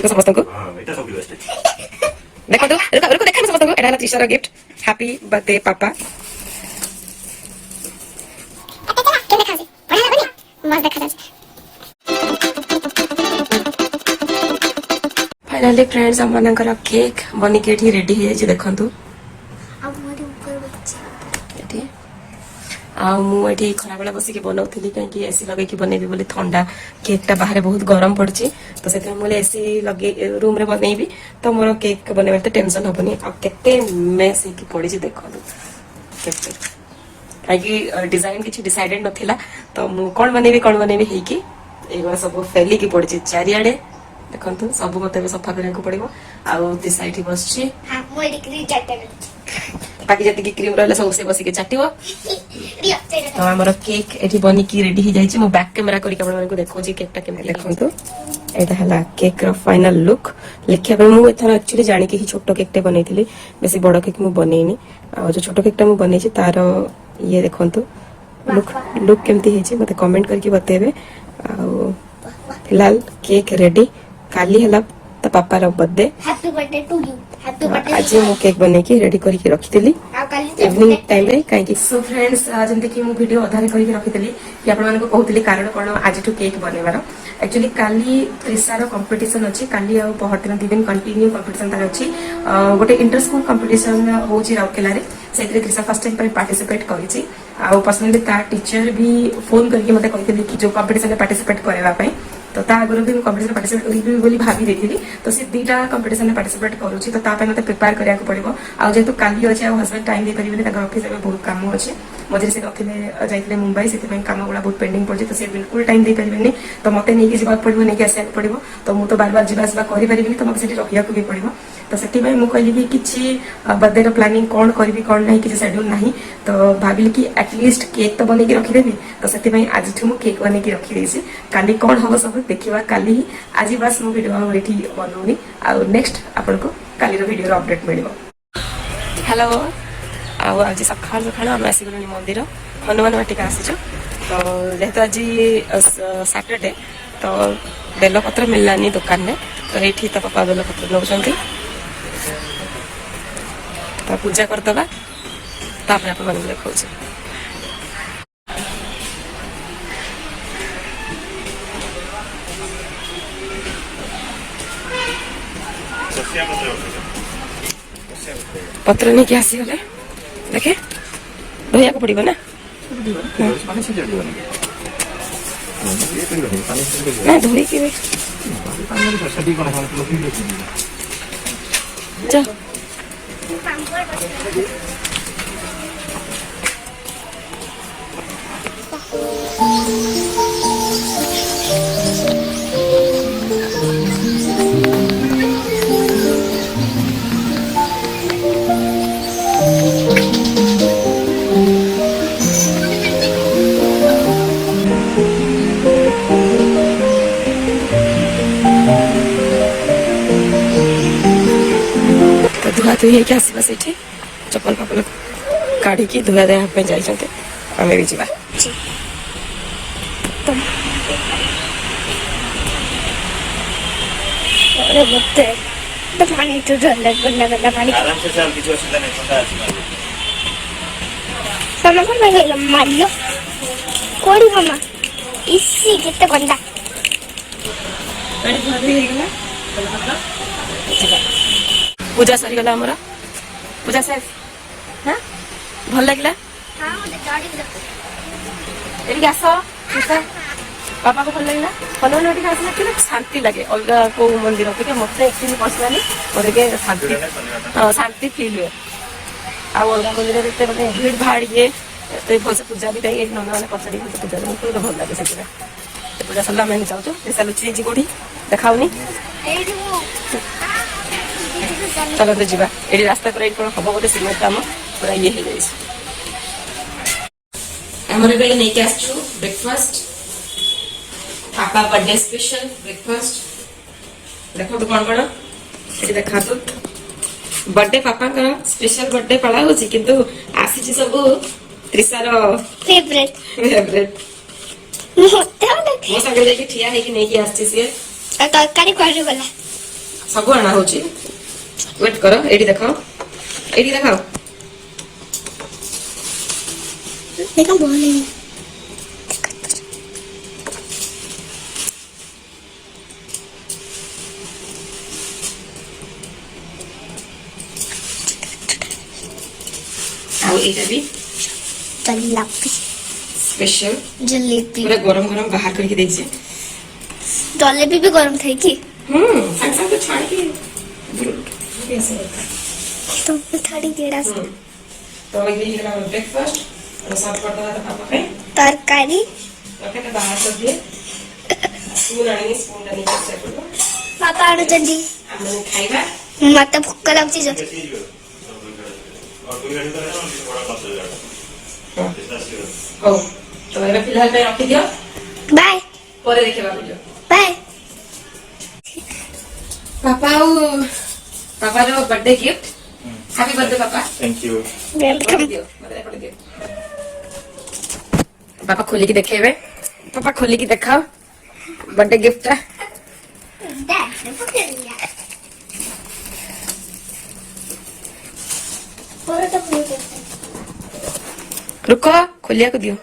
समस्त को देखो रुको देखा समस्त को एटा त्रिशार गिफ्ट हैप्पी बर्थडे पापा फाइनली फ्रेंड्स हम मनकर केक बनिके एठी रेडी हे जे देखंतु मुझे खरा बेला बस बनाऊली कहीं एसी लगे बनैबी बोली ठंडा केकटा बाहर बहुत गरम पड़ी तो से एसी लगे रूम रे बनैबी तो मोर केक बनवा तो टेंशन हेनी आते मेस हो पड़ी देखो कहीं डिजाइन किसी डिसाइडेड नथिला तो मु कौन बनैबी होगा सब फैलिकी पड़ी चारिआडे देखो सब मत सफा करने पड़ो आउ दी साइड बस बाकी जी क्रीम रहा सब से बसिक चाटिव तो आमर केक एठी बनिकी रेडी हो जाइए मो बैक कैमेरा करके देखो केकटा केमती देखो यहाँ केक रो फाइनल लुक लिखा मुझे एक्चुअली जानिक ही छोट केकटे बनई बेसी बड़ केक मुझे बनईनी आ जो छोट केकटा मुझे बनई तार ये देखो लुक लुक केमती मत कमेंट करके बतेबे फिलहाल केक रेडी काली है तो पापा रो birthday happy birthday to you happy birthday आज मु केक बने की रेडी करके रखितली इवनिंग टाइम रे काहे सो फ्रेंड्स जंते कि मु वीडियो अधारे करके रखितली कि आपण मानको कहउतली कारण कोन आज टू केक बनेवार एक्चुअली काली त्रिसार कंपटीशन अछि काली आ बहुत दिन कंटिन्यू कंपटीशन तार अछि गोटे इंटर स्कूल कंपटीशन होची राउकेला रे सेतरे त्रिसा फर्स्ट टाइम पर पार्टिसिपेट करिछि आ पर्सनली ता टीचर भी फोन करके मते कहइतली कि जो कंपटीशन में पार्टिसिपेट करेवा पई तो ता आगुरी भी कंपटीशन पार्टिसिपेट करिबी बोली भाभी देथिली तो से दीटा कंपटीशन में पार्टिसिपेट करूची तो ता पे मते प्रिपेयर करिया को पड़िबो आ जेतु काली अछि आ हस्बैंड टाइम दे परिबे ताकर ऑफिस में बहुत काम अछि मझे से रखिले जाइतले मुंबई से काम गुड़ा बहुत पेंडिंग पड़े तो से बिल्कुल टाइम दे परिबेनी तो मते नहीं कि जीवा पड़िबो नहीं कि आसिया पड़िबो तो मु तो बार बार जीवा आसबा करि परिबिनी तो मते सेठी रखिया को भी पड़िबो तो सेठी भाई मु कहली कि किछि बर्थडे रो प्लानिंग कोन करबी कोन नहीं कि शेड्यूल नहीं तो भाबिली कि एटलीस्ट केक तो बने के रखि देबी तो सेठी भाई आज ठु मु केक बने के रखि देसी काली कोन हबो सब देखिबा काली ही आज बस मु वीडियो एठी बनौनी आ नेक्स्ट आपन को काली रो वीडियो रो अपडेट मिलिबो हेलो आज सकाल सकाल आम आसी गलु मंदिर हनुमान वाटिका आसीचु तो जेहेतु आज सैटरडे तो बेलपत्र मिललानी दुकान में तो ये तो पापा बेलपत्र नौकरी तो पूजा करदे आप देखा पत्र नहीं क्या आसीगले देखे धोया को पड़िबो ना ना धोई के जा धुआ धुई होगी आसवा से चप्पल फपल काढ़ी धुआ देवाई जाइए आम भी जा पूजा सरीगला आमर पूजा से हाँ भल लगे आस पापा को भल लगे हनुमान आसला कि शांति लगे अलग को मंदिर के मत एक्चुअली पर्सनाली मत शांति हाँ शांति फील हुए अलग मंदिर मैंने भीड़ भाड़ ये भलसे पूजा भी कहीं नंदा मैंने पचारि पूजा मुझे भल लगे से पूजा सरला मैंने जाऊँ पैसा लुचि कौटी देखाऊनी चलो तो जीवा ये रास्ता पर कौन हम गोटे सिमेंट काम पूरा ये हो जाए आमर नहीं के आसु ब्रेकफास्ट पापा बर्थडे स्पेशल ब्रेकफास्ट देखो तो कौन कौन ये देखा तो बर्थडे पापा का स्पेशल बर्थडे पड़ा हो किंतु आसी सब त्रिसार फेवरेट फेवरेट मो संगे जाके ठिया है कि नहीं कि आसी से तरकारी कोइ गला सब आना होची वेट करो एडी देखाओ देखो बोले आउ एटा भी जलेबी स्पेशल जलेबी पूरा गरम गरम बाहर करके देखिए जलेबी भी गरम था कि संग संग तो छाड़ के कैसे होता तो थोड़ी देर से तो ये गला ब्रेकफास्ट और सब करता था पापा पे तरकारी रखे तो बाहर कर दिए स्पून डाली से करो पापा आनु जल्दी हमने खाइबा मत भूख लागची जो हो तो एबे फिलहाल में रखी दियो बाय ପରେ ଦେଖିବା ଭିडिଓ बाय पापाର बर्थडे गिफ्ट हैप्पी बर्थडे पापा थैंक यू वेलकम दियो मते दियो पापा खोली की देखेबे पापा खोली की देखाओ बर्थडे गिफ्ट ता रुको खोलिया को दियो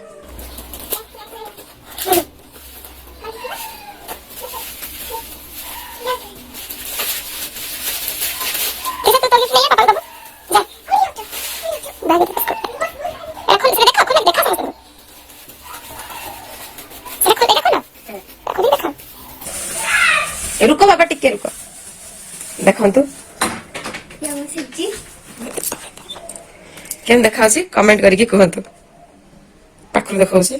रुको बाबा टिके रुको देखंतु केन देखाउछि कमेंट करिके कहंतु पाखर देखाउछि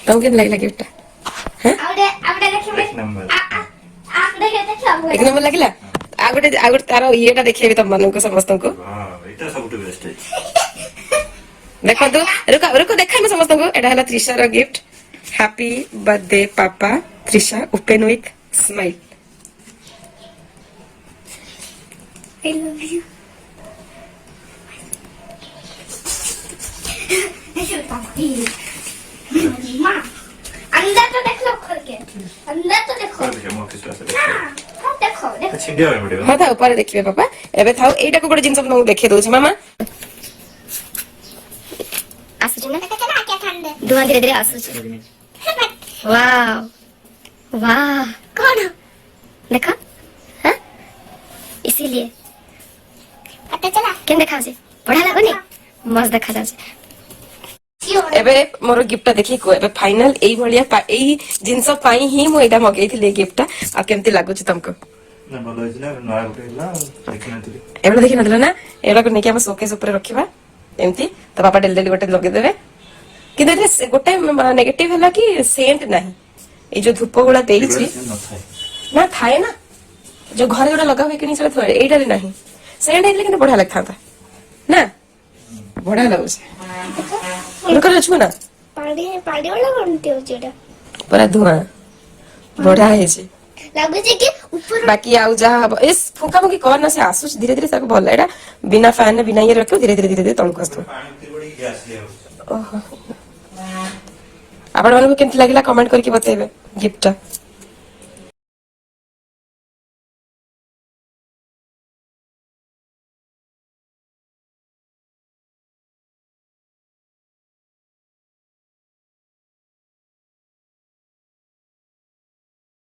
तुम केन लागला गिफ्ट एक नंबर लागिला आगोटे तारो येटा देखिए तम मानको समस्त को हां एटा सबटु बेस्ट है देखंतु रुको रुको देखाइम समस्त को एटा हला त्रिशा रो गिफ्ट हैप्पी बर्थडे पापा Trisha open with smile I love you. अंदर तो देख लो खोल के अंदर तो देखो देखो मो ऑफिस से हाँ देखो देखो छिंडिया होय पड़िबो हां था ऊपर देखिए पापा एबे थाओ एटा को गोटे जिंस तुमको देखे दोछ मामा आसुची ना चला क्या ठंडे धुआं धीरे धीरे आसुची वाह वाह कौन देखा हाँ इसीलिए पता चला क्या देखा उसे बढ़ा लगो नहीं मस्त देखा जाए एबे मोर गिफ्ट देखि को एबे फाइनल एई भलिया एई जिंस पाई ही मो एटा मगेइथिले गिफ्ट आ केमति लागुछ तुमको ना भलो होइला नया गुटे हिला देखिनतली एबे देखि नदला ना एबा को नेकी हम शोकेस ऊपर रखिबा एमति तो पापा डेल डेल गोटे लगे देबे कि देले गोटे नेगेटिव हला कि सेंट नाही ए जो धूप गुला देइछि न थाए ना थाए ना जो घरे गोटे लगा हुए कि नहीं चलत एटा रे नाही सेंट हेले कि बढ़िया लगथा ना बढ़िया लागुछ रुको रचबो ना पाड़ी पाड़ी वाला बनते हो जेड़ा पूरा धुआं बढ़िया है जी लागु जे कि ऊपर बाकी आउ जा इस फुका मुकी कर ना से आसुच धीरे धीरे सब भल एटा बिना फैन बिना ये रखो धीरे धीरे धीरे धीरे तळको आस्तो पानी बड़ी गैस ले ओहो आपण मानको केमति लागिला कमेंट करके बतेबे गिफ्ट